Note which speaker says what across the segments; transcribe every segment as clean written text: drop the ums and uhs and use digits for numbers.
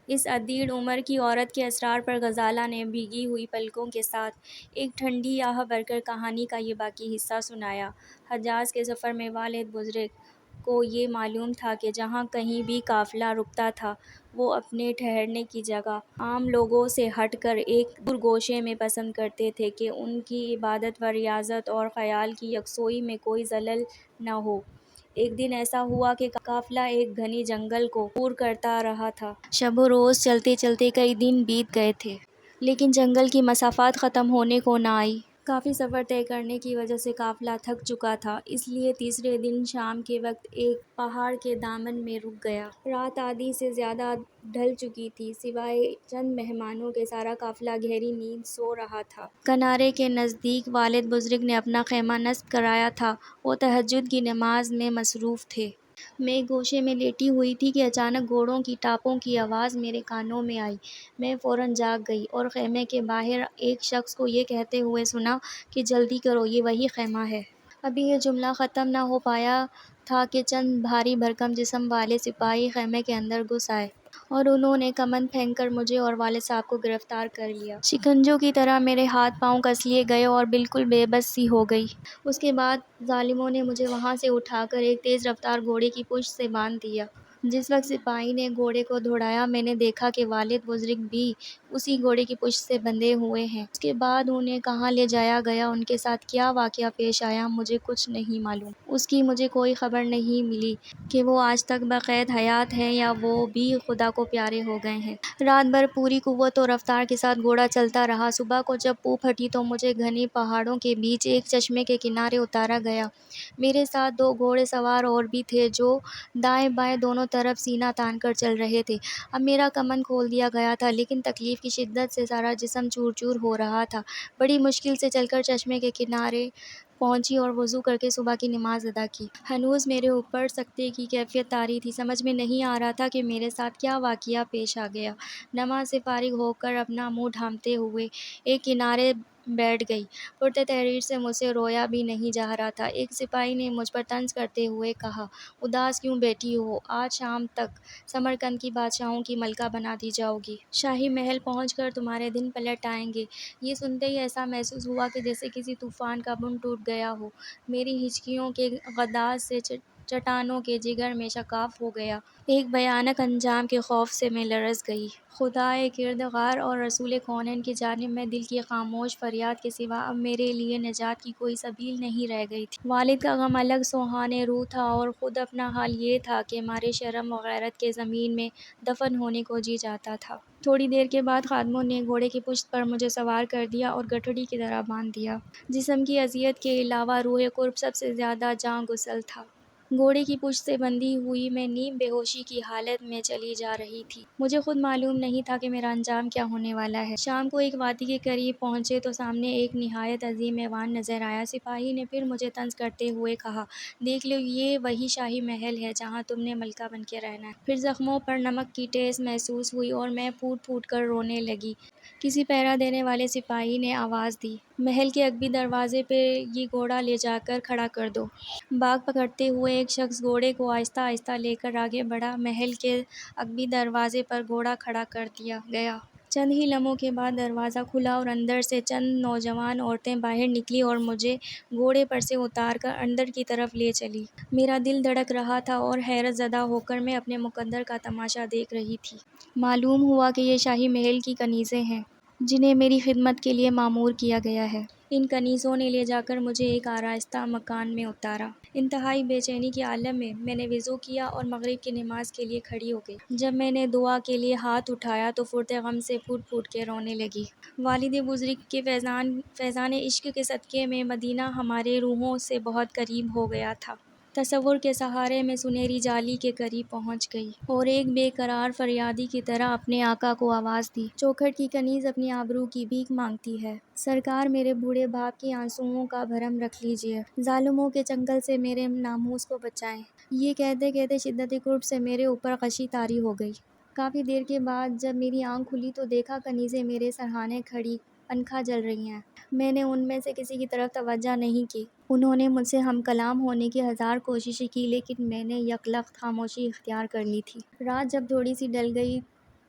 Speaker 1: اس عدیڑ عمر کی عورت کے اسرار پر غزالہ نے بھیگی ہوئی پلکوں کے ساتھ ایک ٹھنڈی آہ بھر کر کہانی کا یہ باقی حصہ سنایا۔ حجاز کے سفر میں والد بزرگ کو یہ معلوم تھا کہ جہاں کہیں بھی قافلہ رکتا تھا وہ اپنے ٹھہرنے کی جگہ عام لوگوں سے ہٹ کر ایک دور گوشے میں پسند کرتے تھے کہ ان کی عبادت و ریاضت اور خیال کی یکسوئی میں کوئی خلل نہ ہو۔ ایک دن ایسا ہوا کہ قافلہ ایک گھنے جنگل کو عبور کرتا رہا تھا۔ شب و روز چلتے چلتے کئی دن بیت گئے تھے، لیکن جنگل کی مسافت ختم ہونے کو نہ آئی۔ کافی سفر طے کرنے کی وجہ سے قافلہ تھک چکا تھا، اس لیے تیسرے دن شام کے وقت ایک پہاڑ کے دامن میں رک گیا۔ رات آدھی سے زیادہ ڈھل چکی تھی، سوائے چند مہمانوں کے سارا قافلہ گہری نیند سو رہا تھا۔ کنارے کے نزدیک والد بزرگ نے اپنا خیمہ نصب کرایا تھا، وہ تہجد کی نماز میں مصروف تھے۔ میں ایک گوشے میں لیٹی ہوئی تھی کہ اچانک گھوڑوں کی ٹاپوں کی آواز میرے کانوں میں آئی۔ میں فوراً جاگ گئی اور خیمے کے باہر ایک شخص کو یہ کہتے ہوئے سنا کہ جلدی کرو، یہ وہی خیمہ ہے۔ ابھی یہ جملہ ختم نہ ہو پایا تھا کہ چند بھاری بھرکم جسم والے سپاہی خیمے کے اندر گھس آئے اور انہوں نے کمند پھینک کر مجھے اور والد صاحب کو گرفتار کر لیا۔ شکنجوں کی طرح میرے ہاتھ پاؤں کس لیے گئے اور بالکل بے بس سی ہو گئی۔ اس کے بعد ظالموں نے مجھے وہاں سے اٹھا کر ایک تیز رفتار گھوڑے کی پشت سے باندھ دیا۔ جس وقت سپاہی نے گھوڑے کو دوڑایا، میں نے دیکھا کہ والد بزرگ بھی اسی گھوڑے کی پشت سے بندھے ہوئے ہیں۔ اس کے بعد انہیں کہاں لے جایا گیا، ان کے ساتھ کیا واقعہ پیش آیا، مجھے کچھ نہیں معلوم۔ اس کی مجھے کوئی خبر نہیں ملی کہ وہ آج تک بقید حیات ہیں یا وہ بھی خدا کو پیارے ہو گئے ہیں۔ رات بھر پوری قوت و رفتار کے ساتھ گھوڑا چلتا رہا۔ صبح کو جب پھوپ ہٹی تو مجھے گھنے پہاڑوں کے بیچ ایک چشمے کے کنارے اتارا گیا۔ میرے ساتھ دو گھوڑے سوار اور بھی تھے جو دائیں بائیں دونوں طرف سینہ تان کر چل رہے تھے۔ اب میرا کمند کھول دیا گیا تھا، لیکن تکلیف کی شدت سے سارا جسم چور چور ہو رہا تھا۔ بڑی مشکل سے چل کر چشمے کے کنارے پہنچی اور وضو کر کے صبح کی نماز ادا کی۔ ہنوز میرے اوپر سکتے کی کیفیت طاری تھی، سمجھ میں نہیں آ رہا تھا کہ میرے ساتھ کیا واقعہ پیش آ گیا۔ نماز سے فارغ ہو کر اپنا منہ ڈھانپتے ہوئے ایک کنارے بیٹھ گئی۔ پرتہ تحریر سے مجھ سے رویا بھی نہیں جا رہا تھا۔ ایک سپاہی نے مجھ پر طنز کرتے ہوئے کہا، اداس کیوں بیٹھی ہو؟ آج شام تک سمرقند کی بادشاہوں کی ملکہ بنا دی جاؤ گی۔ شاہی محل پہنچ کر تمہارے دن پلٹ آئیں گے۔ یہ سنتے ہی ایسا محسوس ہوا کہ جیسے کسی طوفان کا بن ٹوٹ گیا ہو۔ میری ہچکیوں کے غدار سے چٹانوں کے جگر میں شگاف ہو گیا۔ ایک بھیانک انجام کے خوف سے میں لرز گئی۔ خدائے کردگار اور رسول کونین کی جانب میں دل کی خاموش فریاد کے سوا اب میرے لیے نجات کی کوئی سبیل نہیں رہ گئی تھی۔ والد کا غم الگ سوہانِ روح تھا اور خود اپنا حال یہ تھا کہ مارے شرم و غیرت کے زمین میں دفن ہونے کو جی چاہتا تھا۔ تھوڑی دیر کے بعد خادموں نے گھوڑے کی پشت پر مجھے سوار کر دیا اور گٹھڑی کی طرح باندھ دیا۔ جسم کی اذیت کے علاوہ روح قرب سب سے زیادہ جاں گسل تھا۔ گھوڑے کی پشت سے بندھی ہوئی میں نیم بے ہوشی کی حالت میں چلی جا رہی تھی۔ مجھے خود معلوم نہیں تھا کہ میرا انجام کیا ہونے والا ہے۔ شام کو ایک وادی کے قریب پہنچے تو سامنے ایک نہایت عظیم ایوان نظر آیا۔ سپاہی نے پھر مجھے طنز کرتے ہوئے کہا، دیکھ لو، یہ وہی شاہی محل ہے جہاں تم نے ملکہ بن کے رہنا ہے۔ پھر زخموں پر نمک کی ٹھیس محسوس ہوئی اور میں پھوٹ پھوٹ کر رونے لگی۔ کسی پہرہ دینے والے سپاہی نے آواز دی، محل کے عقبی دروازے پہ یہ گھوڑا لے جا کر کھڑا کر دو۔ بھاگ پکڑتے ہوئے ایک شخص گھوڑے کو آہستہ آہستہ لے کر آگے بڑھا۔ محل کے عقبی دروازے پر گھوڑا کھڑا کر دیا گیا۔ چند ہی لمحوں کے بعد دروازہ کھلا اور اندر سے چند نوجوان عورتیں باہر نکلیں اور مجھے گھوڑے پر سے اتار کر اندر کی طرف لے چلیں۔ میرا دل دھڑک رہا تھا اور حیرت زدہ ہو کر میں اپنے مقدر کا تماشا دیکھ رہی تھی۔ معلوم ہوا کہ یہ شاہی محل کی کنیزیں ہیں جنہیں میری خدمت کے لیے مامور کیا گیا ہے۔ ان کنیزوں نے لے جا کر مجھے ایک آراستہ مکان میں اتارا۔ انتہائی بے چینی کے عالم میں نے وضو کیا اور مغرب کی نماز کے لیے کھڑی ہو گئی۔ جب میں نے دعا کے لیے ہاتھ اٹھایا تو فرط غم سے پھوٹ پھوٹ کے رونے لگی۔ والد بزرگ کے فیضان عشق کے صدقے میں مدینہ ہمارے روحوں سے بہت قریب ہو گیا تھا۔ تصور کے سہارے میں سنہری جالی کے قریب پہنچ گئی اور ایک بے قرار فریادی کی طرح اپنے آقا کو آواز دی، چوکھٹ کی کنیز اپنی آبرو کی بھیک مانگتی ہے، سرکار میرے بوڑھے باپ کے آنسوؤں کا بھرم رکھ لیجئے، ظالموں کے چنگل سے میرے ناموس کو بچائیں۔ یہ کہتے کہتے شدت قرب سے میرے اوپر غشی طاری ہو گئی۔ کافی دیر کے بعد جب میری آنکھ کھلی تو دیکھا کنیزیں میرے سرہانے کھڑی پنکھا جل رہی ہیں۔ میں نے ان میں سے کسی کی طرف توجہ نہیں کی۔ انہوں نے مجھ سے ہم کلام ہونے کی ہزار کوششیں کی، لیکن میں نے یکلخت خاموشی اختیار کر لی تھی۔ رات جب تھوڑی سی ڈھل گئی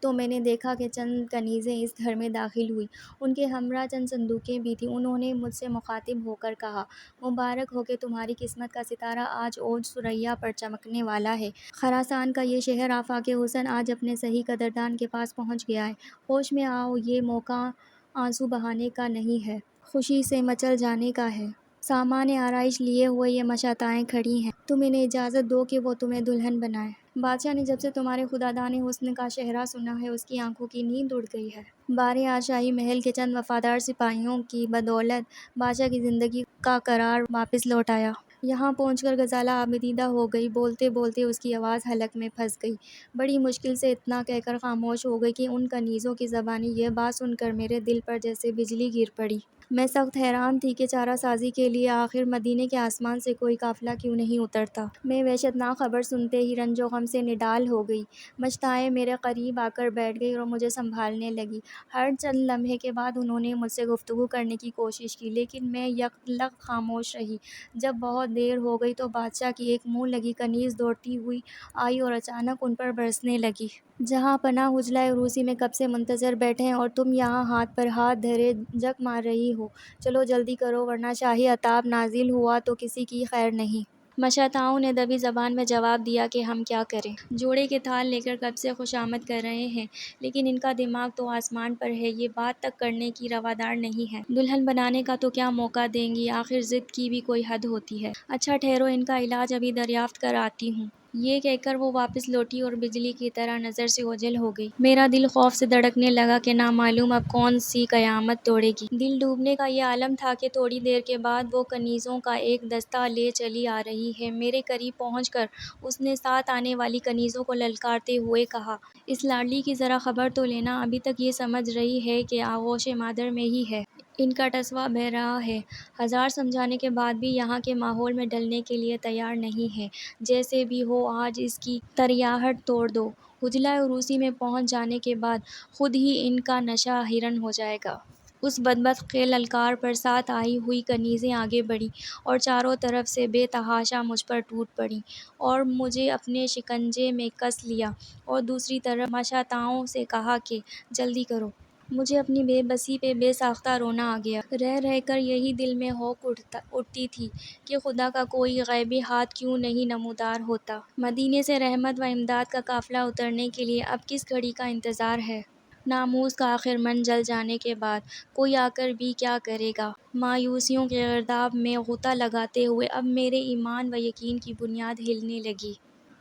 Speaker 1: تو میں نے دیکھا کہ چند کنیزیں اس گھر میں داخل ہوئی۔ ان کے ہمراہ چند صندوقیں بھی تھیں۔ انہوں نے مجھ سے مخاطب ہو کر کہا، مبارک ہو کہ تمہاری قسمت کا ستارہ آج اوج ثریا پر چمکنے والا ہے۔ خراسان کا یہ شہر آفاق حسن آج اپنے صحیح قدردان کے پاس پہنچ گیا ہے۔ ہوش میں آؤ، یہ موقع آنسو بہانے کا نہیں ہے، خوشی سے مچل جانے کا ہے۔ سامان آرائش لیے ہوئے یہ مشاطائیں کھڑی ہیں، تم انہیں اجازت دو کہ وہ تمہیں دلہن بنائیں۔ بادشاہ نے جب سے تمہارے خداداد حسن کا شہرا سنا ہے، اس کی آنکھوں کی نیند اڑ گئی ہے۔ بار شاہی محل کے چند وفادار سپاہیوں کی بدولت بادشاہ کی زندگی کا قرار واپس لوٹ آیا۔ یہاں پہنچ کر غزالہ آبدیدہ ہو گئی۔ بولتے بولتے اس کی آواز حلق میں پھنس گئی۔ بڑی مشکل سے اتنا کہہ کر خاموش ہو گئی کہ ان کنیزوں کی زبانی یہ بات سن کر میرے دل پر جیسے بجلی گر پڑی۔ میں سخت حیران تھی کہ چارہ سازی کے لیے آخر مدینے کے آسمان سے کوئی قافلہ کیوں نہیں اترتا۔ میں وحشتناک خبر سنتے ہی رنج و غم سے نڈال ہو گئی۔ مشتائیں میرے قریب آ کر بیٹھ گئی اور مجھے سنبھالنے لگی۔ ہر چند لمحے کے بعد انہوں نے مجھ سے گفتگو کرنے کی کوشش کی، لیکن میں یک لخت خاموش رہی۔ جب بہت دیر ہو گئی تو بادشاہ کی ایک منہ لگی کنیز دوڑتی ہوئی آئی اور اچانک ان پر برسنے لگی۔ جہاں پناہ اجلاء عروسی میں کب سے منتظر بیٹھے ہیں اور تم یہاں ہاتھ پر ہاتھ دھرے جک مار رہی ہو۔ چلو جلدی کرو ورنہ شاہی عتاب نازل ہوا تو کسی کی خیر نہیں۔ مشاطاؤں نے دبی زبان میں جواب دیا کہ ہم کیا کریں؟ جوڑے کے تھال لے کر کب سے خوشامد کر رہے ہیں، لیکن ان کا دماغ تو آسمان پر ہے، یہ بات تک کرنے کی روادار نہیں ہے۔ دلہن بنانے کا تو کیا موقع دیں گی، آخر ضد کی بھی کوئی حد ہوتی ہے۔ اچھا ٹھہرو، ان کا علاج ابھی دریافت کر آتی ہوں۔ یہ کہہ کر وہ واپس لوٹی اور بجلی کی طرح نظر سے اوجھل ہو گئی۔ میرا دل خوف سے دھڑکنے لگا کہ نامعلوم اب کون سی قیامت توڑے گی۔ دل ڈوبنے کا یہ عالم تھا کہ تھوڑی دیر کے بعد وہ کنیزوں کا ایک دستہ لے چلی آ رہی ہے۔ میرے قریب پہنچ کر اس نے ساتھ آنے والی کنیزوں کو للکارتے ہوئے کہا، اس لاڈلی کی ذرا خبر تو لینا، ابھی تک یہ سمجھ رہی ہے کہ آغوش مادر میں ہی ہے۔ ان کا ٹسوا بہہ رہا ہے، ہزار سمجھانے کے بعد بھی یہاں کے ماحول میں ڈلنے کے لیے تیار نہیں ہے۔ جیسے بھی ہو آج اس کی تریاحٹ توڑ دو۔ اجلاء عروسی میں پہنچ جانے کے بعد خود ہی ان کا نشہ حرن ہو جائے گا۔ اس بدبخت کے للکار پر ساتھ آئی ہوئی کنیزیں آگے بڑھیں اور چاروں طرف سے بے تحاشا مجھ پر ٹوٹ پڑیں اور مجھے اپنے شکنجے میں کس لیا، اور دوسری طرف مشاطاؤں سے کہا کہ جلدی کرو۔ مجھے اپنی بے بسی پہ بے ساختہ رونا آ گیا۔ رہ رہ کر یہی دل میں ہوک اٹھتی تھی کہ خدا کا کوئی غیبی ہاتھ کیوں نہیں نمودار ہوتا۔ مدینے سے رحمت و امداد کا قافلہ اترنے کے لیے اب کس گھڑی کا انتظار ہے؟ ناموس کا آخر من جل جانے کے بعد کوئی آ کر بھی کیا کرے گا؟ مایوسیوں کے گرداب میں غوطہ لگاتے ہوئے اب میرے ایمان و یقین کی بنیاد ہلنے لگی۔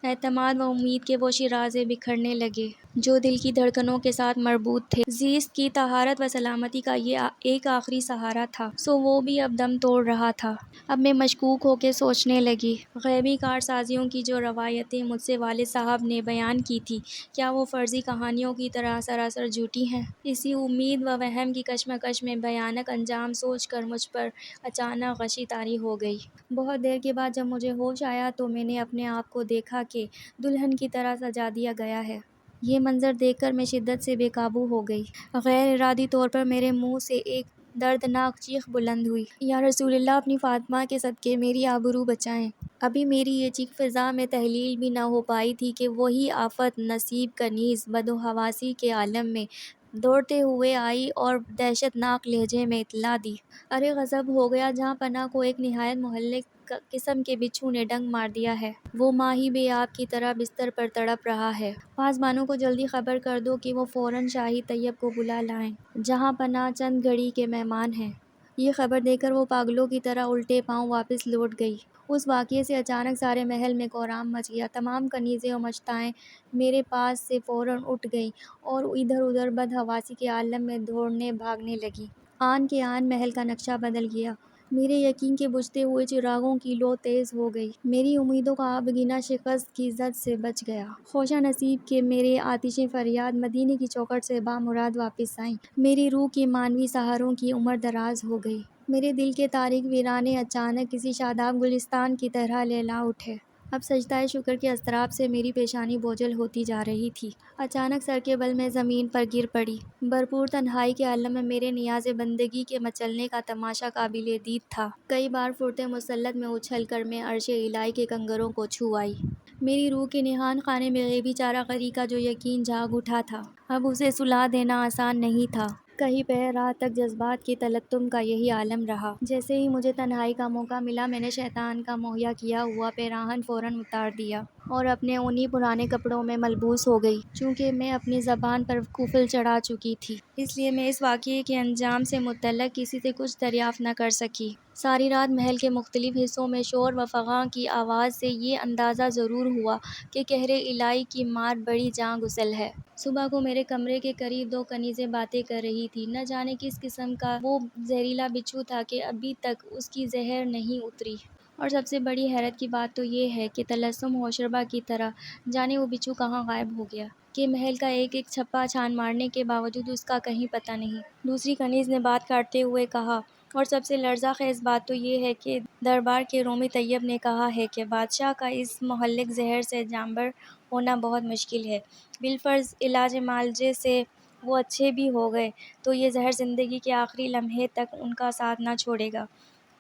Speaker 1: اعتماد و امید کے وہ شیرازے بکھرنے لگے جو دل کی دھڑکنوں کے ساتھ مربوط تھے۔ زیست کی طہارت و سلامتی کا یہ ایک آخری سہارا تھا، سو وہ بھی اب دم توڑ رہا تھا۔ اب میں مشکوک ہو کے سوچنے لگی، غیبی کارسازیوں کی جو روایتیں مجھ سے والد صاحب نے بیان کی تھیں، کیا وہ فرضی کہانیوں کی طرح سراسر جھوٹی ہیں؟ اسی امید و وہم کی کشمکش میں بھیانک انجام سوچ کر مجھ پر اچانک غشی طاری ہو گئی۔ بہت دیر کے بعد جب مجھے ہوش آیا تو میں نے اپنے آپ کو دیکھا کہ دلہن کی طرح سجا دیا گیا ہے۔ یہ منظر دیکھ کر میں شدت سے بے قابو ہو گئی۔ غیر ارادی طور پر میرے منہ سے ایک دردناک چیخ بلند ہوئی، یا رسول اللہ، اپنی فاطمہ کے صدقے میری آبرو بچائیں۔ ابھی میری یہ چیخ فضا میں تحلیل بھی نہ ہو پائی تھی کہ وہی آفت نصیب کنیز بدحواسی کے عالم میں دوڑتے ہوئے آئی اور دہشتناک لہجے میں اطلاع دی، ارے غضب ہو گیا، جہاں پناہ کو ایک نہایت مہلک قسم کے بچھو نے ڈنک مار دیا ہے۔ وہ ماہی بے آب کی طرح بستر پر تڑپ رہا ہے۔ پاسبانوں کو جلدی خبر کر دو کہ وہ فوراً شاہی طیب کو بلا لائیں، جہاں پناہ چند گھڑی کے مہمان ہیں۔ یہ خبر دے کر وہ پاگلوں کی طرح الٹے پاؤں واپس لوٹ گئی۔ اس واقعے سے اچانک سارے محل میں کوہرام مچ گیا۔ تمام کنیزیں و مشتائیں میرے پاس سے فوراً اٹھ گئیں اور ادھر ادھر بدحواسی کے عالم میں دوڑنے بھاگنے لگیں۔ آن کے آن محل کا نقشہ بدل گیا۔ میرے یقین کے بجھتے ہوئے چراغوں کی لو تیز ہو گئی۔ میری امیدوں کا آبگینہ شکست کی زد سے بچ گیا۔ خوشا نصیب کہ میرے آتشیں فریاد مدینے کی چوکھٹ سے بامراد واپس آئیں۔ میری روح کے معنوی سہاروں کی عمر دراز ہو گئی۔ میرے دل کے تاریک ویرانے اچانک کسی شاداب گلستان کی طرح لہلا اٹھے۔ اب سجدہ شکر کے اضطراب سے میری پیشانی بوجھل ہوتی جا رہی تھی۔ اچانک سر کے بل میں زمین پر گر پڑی۔ بھرپور تنہائی کے عالم میں میرے نیاز بندگی کے مچلنے کا تماشا قابل دید تھا۔ کئی بار فرتے مسلط میں اچھل کر میں عرش الہی کے کنگروں کو چھو آئی۔ میری روح کے نہان خانے میں غیبی چارہ غری کا جو یقین جاگ اٹھا تھا، اب اسے سلا دینا آسان نہیں تھا۔ کہیں پہ رات تک جذبات کے تلتم کا یہی عالم رہا۔ جیسے ہی مجھے تنہائی کا موقع ملا، میں نے شیطان کا مہیا کیا ہوا پیراہن فوراً اتار دیا اور اپنے انہی پرانے کپڑوں میں ملبوس ہو گئی۔ چونکہ میں اپنی زبان پر قفل چڑھا چکی تھی، اس لیے میں اس واقعے کے انجام سے متعلق کسی سے کچھ دریافت نہ کر سکی۔ ساری رات محل کے مختلف حصوں میں شور و فغاں کی آواز سے یہ اندازہ ضرور ہوا کہ قہر الہی کی مار بڑی جاں گسل ہے۔ صبح کو میرے کمرے کے قریب دو کنیزیں باتیں کر رہی تھیں۔ نہ جانے کس قسم کا وہ زہریلا بچھو تھا کہ ابھی تک اس کی زہر نہیں اتری۔ اور سب سے بڑی حیرت کی بات تو یہ ہے کہ طلسم ہوشربا کی طرح جانے وہ بچھو کہاں غائب ہو گیا، کہ محل کا ایک ایک چھپا چھان مارنے کے باوجود اس کا کہیں پتہ نہیں۔ دوسری کنیز نے بات کاٹتے ہوئے کہا، اور سب سے لرزہ خیز بات تو یہ ہے کہ دربار کے رومی طیب نے کہا ہے کہ بادشاہ کا اس مہلک زہر سے جانبر ہونا بہت مشکل ہے۔ بالفرض علاج معالجے سے وہ اچھے بھی ہو گئے تو یہ زہر زندگی کے آخری لمحے تک ان کا ساتھ نہ چھوڑے گا۔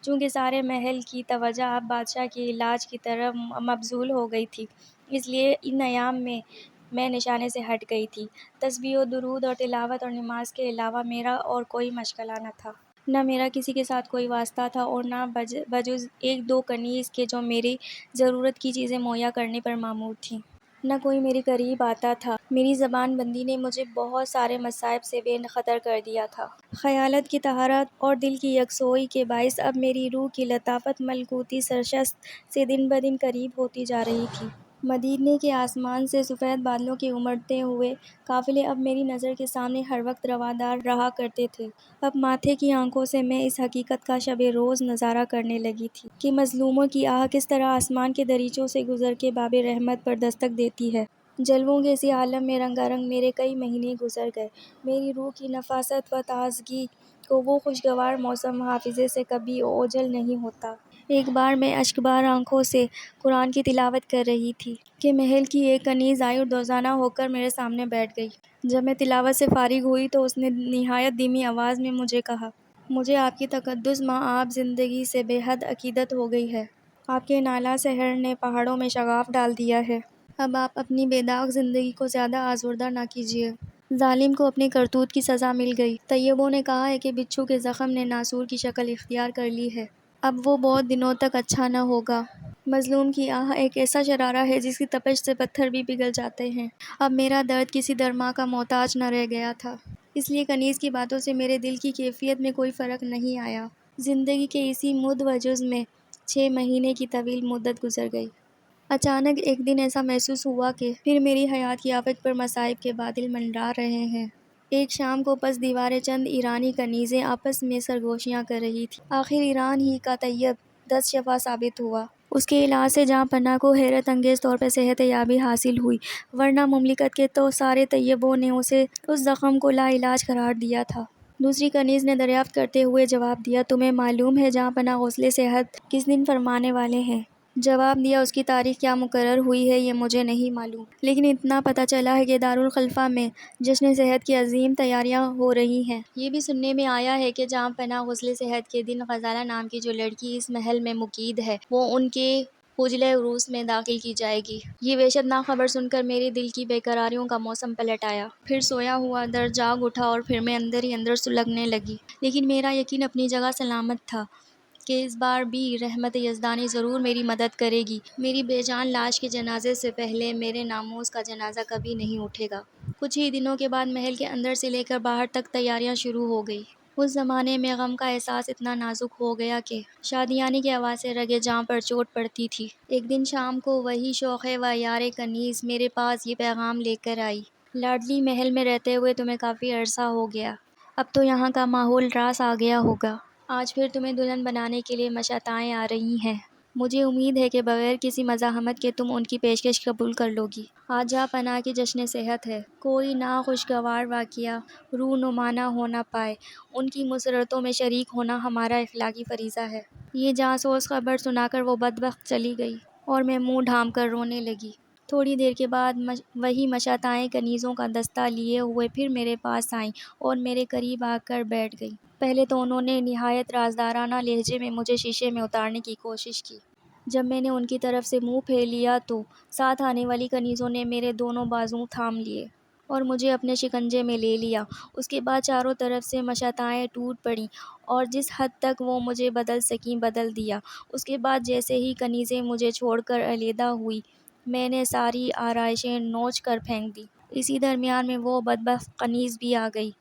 Speaker 1: چونکہ سارے محل کی توجہ اب بادشاہ کے علاج کی طرف مبذول ہو گئی تھی، اس لیے ان ایام میں نشانے سے ہٹ گئی تھی۔ تسبیح و درود اور تلاوت اور نماز کے علاوہ میرا اور کوئی مشغلہ نہ تھا۔ نہ میرا کسی کے ساتھ کوئی واسطہ تھا اور نہ بجز ایک دو کنیز کے جو میری ضرورت کی چیزیں مہیا کرنے پر مامور تھیں۔ نہ کوئی میرے قریب آتا تھا۔ میری زبان بندی نے مجھے بہت سارے مصائب سے بے خطر کر دیا تھا۔ خیالات کی طہارت اور دل کی یکسوئی کے باعث اب میری روح کی لطافت ملکوتی سرشت سے دن بدن قریب ہوتی جا رہی تھی۔ مدینے کے آسمان سے سفید بادلوں کے امڑتے ہوئے قافلے اب میری نظر کے سامنے ہر وقت روادار رہا کرتے تھے۔ اب ماتھے کی آنکھوں سے میں اس حقیقت کا شب روز نظارہ کرنے لگی تھی کہ مظلوموں کی آہ کس طرح آسمان کے دریچوں سے گزر کے باب رحمت پر دستک دیتی ہے۔ جلووں کے اسی عالم میں رنگا رنگ میرے کئی مہینے گزر گئے۔ میری روح کی نفاست و تازگی کو وہ خوشگوار موسم حافظے سے کبھی اوجھل نہیں ہوتا۔ ایک بار میں اشکبار آنکھوں سے قرآن کی تلاوت کر رہی تھی کہ محل کی ایک کنیز آئی اور دوزانہ ہو کر میرے سامنے بیٹھ گئی۔ جب میں تلاوت سے فارغ ہوئی تو اس نے نہایت دھیمی آواز میں مجھے کہا، مجھے آپ کی تقدس مآب زندگی سے بے حد عقیدت ہو گئی ہے۔ آپ کے نالا سحر نے پہاڑوں میں شگاف ڈال دیا ہے۔ اب آپ اپنی بے داغ زندگی کو زیادہ آزردہ نہ کیجیے۔ ظالم کو اپنے کرتوت کی سزا مل گئی۔ طیبوں نے کہا ہے کہ بچھو کے زخم نے ناسور کی شکل اختیار کر لی ہے، اب وہ بہت دنوں تک اچھا نہ ہوگا۔ مظلوم کی آہ ایک ایسا شرارہ ہے جس کی تپش سے پتھر بھی پگھل جاتے ہیں۔ اب میرا درد کسی درما کا محتاج نہ رہ گیا تھا، اس لیے کنیز کی باتوں سے میرے دل کی کیفیت میں کوئی فرق نہیں آیا۔ زندگی کے اسی مد و جز میں 6 مہینے کی طویل مدت گزر گئی۔ اچانک ایک دن ایسا محسوس ہوا کہ پھر میری حیات کی آفت پر مصائب کے بادل منڈرا رہے ہیں۔ ایک شام کو پس دیوار چند ایرانی کنیزیں آپس میں سرگوشیاں کر رہی تھیں۔ آخر ایران ہی کا طیب دست شفا ثابت ہوا۔ اس کے علاج سے جاں پناہ کو حیرت انگیز طور پر صحت یابی حاصل ہوئی، ورنہ مملکت کے تو سارے طیبوں نے اسے اس زخم کو لا علاج قرار دیا تھا۔ دوسری کنیز نے دریافت کرتے ہوئے جواب دیا، تمہیں معلوم ہے جاں پناہ غسل صحت کس دن فرمانے والے ہیں؟ جواب دیا، اس کی تاریخ کیا مقرر ہوئی ہے یہ مجھے نہیں معلوم، لیکن اتنا پتہ چلا ہے کہ دارالخلافہ میں جشن صحت کی عظیم تیاریاں ہو رہی ہیں۔ یہ بھی سننے میں آیا ہے کہ جاں پناہ غسل صحت کے دن غزالہ نام کی جو لڑکی اس محل میں مقید ہے وہ ان کے حجلہ عروس میں داخل کی جائے گی۔ یہ وحشتناک خبر سن کر میرے دل کی بے قراریوں کا موسم پلٹ آیا۔ پھر سویا ہوا درد جاگ اٹھا اور پھر میں اندر ہی اندر سلگنے لگی، لیکن میرا یقین اپنی جگہ سلامت تھا کہ اس بار بھی رحمت یزدانی ضرور میری مدد کرے گی۔ میری بے جان لاش کے جنازے سے پہلے میرے ناموس کا جنازہ کبھی نہیں اٹھے گا۔ کچھ ہی دنوں کے بعد محل کے اندر سے لے کر باہر تک تیاریاں شروع ہو گئی۔ اس زمانے میں غم کا احساس اتنا نازک ہو گیا کہ شادیانے کی آواز سے رگِ جاں پر چوٹ پڑتی تھی۔ ایک دن شام کو وہی شوخے و یار کنیز میرے پاس یہ پیغام لے کر آئی، لاڈلی محل میں رہتے ہوئے تمہیں کافی عرصہ ہو گیا، اب تو یہاں کا ماحول راس آ گیا ہوگا۔ آج پھر تمہیں دلہن بنانے کے لیے مشیطائیں آ رہی ہیں۔ مجھے امید ہے کہ بغیر کسی مزاحمت کے تم ان کی پیشکش قبول کر لو گی۔ آج جاں پناہ کی جشن صحت ہے، کوئی ناخوشگوار واقعہ رونمانا ہو نہ پائے، ان کی مسرتوں میں شریک ہونا ہمارا اخلاقی فریضہ ہے۔ یہ جاسوس خبر سنا کر وہ بدبخت چلی گئی اور میں منہ ڈھانپ کر رونے لگی۔ تھوڑی دیر کے بعد وہی مشیطائیں کنیزوں کا دستہ لیے ہوئے پھر میرے پاس آئیں اور میرے قریب آ کر بیٹھ گئیں۔ پہلے تو انہوں نے نہایت رازدارانہ لہجے میں مجھے شیشے میں اتارنے کی کوشش کی۔ جب میں نے ان کی طرف سے منہ پھیر لیا تو ساتھ آنے والی کنیزوں نے میرے دونوں بازو تھام لیے اور مجھے اپنے شکنجے میں لے لیا۔ اس کے بعد چاروں طرف سے مشتائیں ٹوٹ پڑیں اور جس حد تک وہ مجھے بدل سکیں بدل دیا۔ اس کے بعد جیسے ہی کنیزیں مجھے چھوڑ کر علیحدہ ہوئی، میں نے ساری آرائشیں نوچ کر پھینک دی۔ اسی درمیان میں وہ بدبخت کنیز بھی آ گئی۔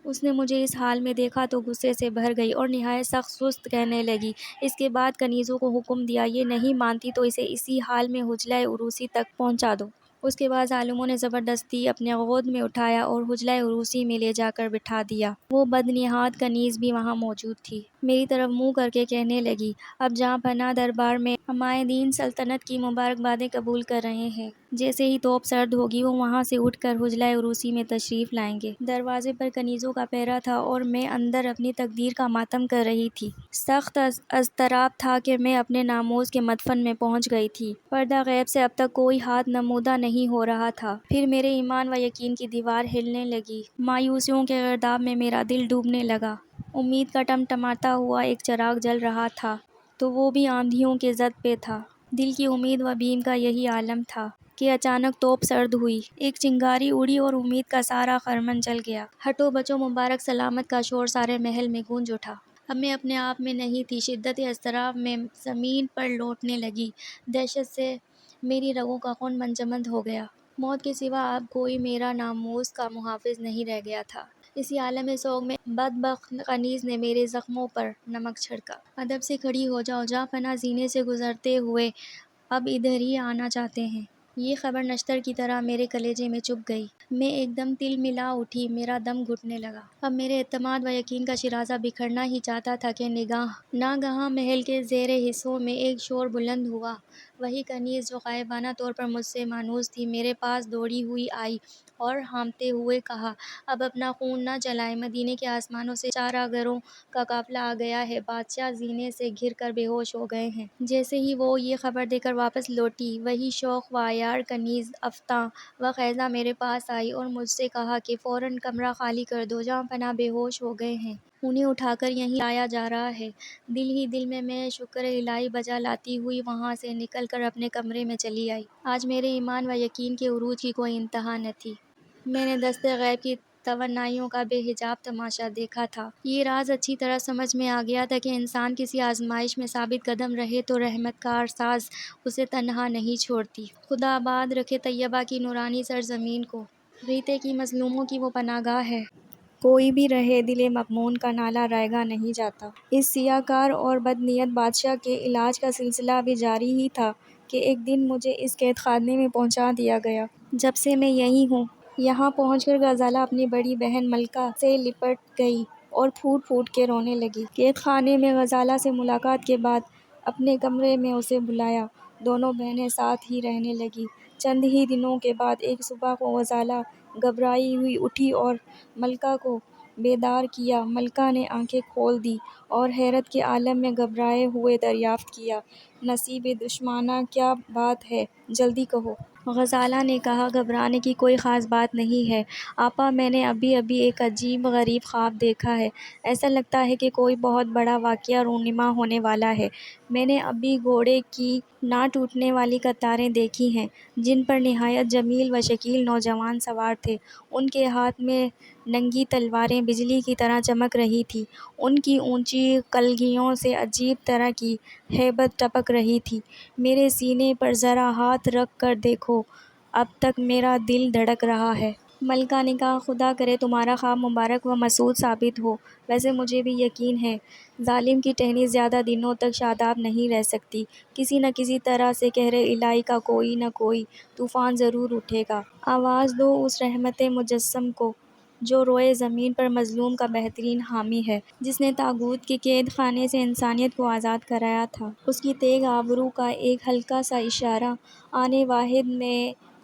Speaker 1: اس نے مجھے اس حال میں دیکھا تو غصے سے بھر گئی اور نہایت سخت سست کہنے لگی۔ اس کے بعد کنیزوں کو حکم دیا، یہ نہیں مانتی تو اسے اسی حال میں حجرہ عروسی تک پہنچا دو۔ اس کے بعد ظالموں نے زبردستی اپنے گود میں اٹھایا اور حجرہ عروسی میں لے جا کر بٹھا دیا۔ وہ بدنہاد کنیز بھی وہاں موجود تھی۔ میری طرف منہ کر کے کہنے لگی، اب جہاں پناہ دربار میں عمائدین سلطنت کی مبارکبادیں قبول کر رہے ہیں، جیسے ہی توپ سرد ہوگی وہ وہاں سے اٹھ کر حجرہ عروسی میں تشریف لائیں گے۔ دروازے پر کنیزوں کا پہرا تھا اور میں اندر اپنی تقدیر کا ماتم کر رہی تھی۔ سخت اضطراب تھا کہ میں اپنے ناموز کے مدفن میں پہنچ گئی تھی۔ پردہ غیب سے اب تک کوئی ہاتھ نمودہ نہیں ہو رہا تھا۔ پھر میرے ایمان و یقین کی دیوار ہلنے لگی۔ مایوسیوں کے گرداب میں میرا دل ڈوبنے لگا۔ امید کا ٹمٹماتا ہوا ایک چراغ جل رہا تھا تو وہ بھی آندھیوں کے زد پہ تھا۔ دل کی امید و بیم کا یہی عالم تھا کہ اچانک توپ سرد ہوئی، ایک چنگاری اڑی اور امید کا سارا خرمن جل گیا۔ ہٹو بچو مبارک سلامت کا شور سارے محل میں گونج اٹھا۔ اب میں اپنے آپ میں نہیں تھی، شدت اضطراب میں زمین پر لوٹنے لگی۔ دہشت سے میری رگوں کا خون منجمد ہو گیا۔ موت کے سوا اب کوئی میرا ناموز کا محافظ نہیں رہ گیا تھا۔ اسی عالم سوگ میں بدبخت کنیز نے میرے زخموں پر نمک چھڑکا۔ ادب سے کھڑی ہو جاؤ، جاں پناہ زینے سے گزرتے ہوئے اب ادھر ہی آنا چاہتے ہیں۔ یہ خبر نشتر کی طرح میرے کلیجے میں چبھ گئی۔ میں ایک دم تل ملا اٹھی، میرا دم گھٹنے لگا۔ اب میرے اعتماد و یقین کا شیرازہ بکھرنا ہی چاہتا تھا کہ ناگہاں محل کے زیر حصوں میں ایک شور بلند ہوا۔ وہی کنیز جو غائبانہ طور پر مجھ سے مانوس تھی میرے پاس دوڑی ہوئی آئی اور ہانپتے ہوئے کہا، اب اپنا خون نہ جلائیں، مدینے کے آسمانوں سے چارہ گروں کا قافلہ آ گیا ہے، بادشاہ زینے سے گر کر بے ہوش ہو گئے ہیں۔ جیسے ہی وہ یہ خبر دے کر واپس لوٹی، وہی شوخ و عیار کنیز افتاں و خیزاں میرے پاس آئی اور مجھ سے کہا کہ فوراً کمرہ خالی کر دو، جاں پناہ بے ہوش ہو گئے ہیں، انہیں اٹھا کر یہیں لایا جا رہا ہے۔ دل ہی دل میں شکر الہی بجا لاتی ہوئی وہاں سے نکل کر اپنے کمرے میں چلی آئی۔ آج میرے ایمان و یقین کے عروج کی کوئی انتہا نہ تھی۔ میں نے دست غیب کی توانائیوں کا بے حجاب تماشا دیکھا تھا۔ یہ راز اچھی طرح سمجھ میں آ گیا تھا کہ انسان کسی آزمائش میں ثابت قدم رہے تو رحمت کار ساز اسے تنہا نہیں چھوڑتی۔ خدا آباد رکھے طیبہ کی نورانی سرزمین کو، غیطے کی مظلوموں کی وہ پناہ گاہ ہے۔ کوئی بھی رہے دل مغموم کا نالہ رائگاں نہیں جاتا۔ اس سیاہ کار اور بدنیت بادشاہ کے علاج کا سلسلہ ابھی جاری ہی تھا کہ ایک دن مجھے اس قید خانے میں پہنچا دیا گیا۔ جب سے میں یہیں ہوں۔ یہاں پہنچ کر غزالہ اپنی بڑی بہن ملکہ سے لپٹ گئی اور پھوٹ پھوٹ کے رونے لگی۔ قید خانے میں غزالہ سے ملاقات کے بعد اپنے کمرے میں اسے بلایا۔ دونوں بہنیں ساتھ ہی رہنے لگیں۔ چند ہی دنوں کے بعد ایک صبح کو غزالہ گھبرائی ہوئی اٹھی اور ملکہ کو بیدار کیا۔ ملکہ نے آنکھیں کھول دیں اور حیرت کے عالم میں گھبرائے ہوئے دریافت کیا، نصیب دشمناں کیا بات ہے، جلدی کہو۔ غزالہ نے کہا، گھبرانے کی کوئی خاص بات نہیں ہے آپا، میں نے ابھی ایک عجیب غریب خواب دیکھا ہے۔ ایسا لگتا ہے کہ کوئی بہت بڑا واقعہ رونما ہونے والا ہے۔ میں نے ابھی گھوڑے کی نہ ٹوٹنے والی قطاریں دیکھی ہیں جن پر نہایت جمیل و شکیل نوجوان سوار تھے۔ ان کے ہاتھ میں ننگی تلواریں بجلی کی طرح چمک رہی تھیں۔ ان کی اونچی کلگیوں سے عجیب طرح کی ہیبت ٹپک رہی تھی۔ میرے سینے پر ذرا ہاتھ رکھ کر دیکھو، اب تک میرا دل دھڑک رہا ہے۔ ملکہ نے کہا، خدا کرے تمہارا خواب مبارک و مسعود ثابت ہو۔ ویسے مجھے بھی یقین ہے ظالم کی ٹہنی زیادہ دنوں تک شاداب نہیں رہ سکتی۔ کسی نہ کسی طرح سے قہر الہی کا کوئی نہ کوئی طوفان ضرور اٹھے گا۔ آواز دو اس رحمت مجسم کو جو روئے زمین پر مظلوم کا بہترین حامی ہے، جس نے طاغوت کے قید خانے سے انسانیت کو آزاد کرایا تھا۔ اس کی تیغ آبرو کا ایک ہلکا سا اشارہ آن واحد میں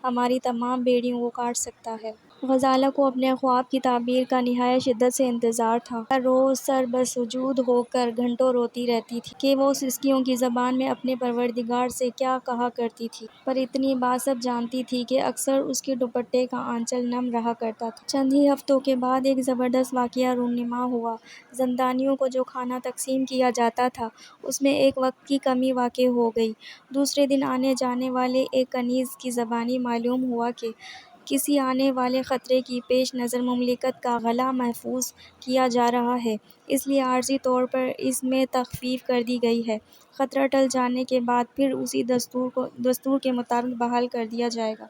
Speaker 1: ہماری تمام بیڑیوں کو کاٹ سکتا ہے۔ غزالہ کو اپنے خواب کی تعبیر کا نہایت شدت سے انتظار تھا۔ ہر روز سر بسجود ہو کر گھنٹوں روتی رہتی تھی کہ وہ سسکیوں کی زبان میں اپنے پروردگار سے کیا کہا کرتی تھی، پر اتنی بات سب جانتی تھی کہ اکثر اس کے دوپٹے کا آنچل نم رہا کرتا تھا۔ چند ہی ہفتوں کے بعد ایک زبردست واقعہ رونما ہوا۔ زندانیوں کو جو کھانا تقسیم کیا جاتا تھا، اس میں ایک وقت کی کمی واقع ہو گئی۔ دوسرے دن آنے جانے والے ایک کنیز کی زبانی معلوم ہوا کہ کسی آنے والے خطرے کی پیش نظر مملکت کا غلہ محفوظ کیا جا رہا ہے، اس لیے عارضی طور پر اس میں تخفیف کر دی گئی ہے۔ خطرہ ٹل جانے کے بعد پھر اسی دستور کے مطابق بحال کر دیا جائے گا۔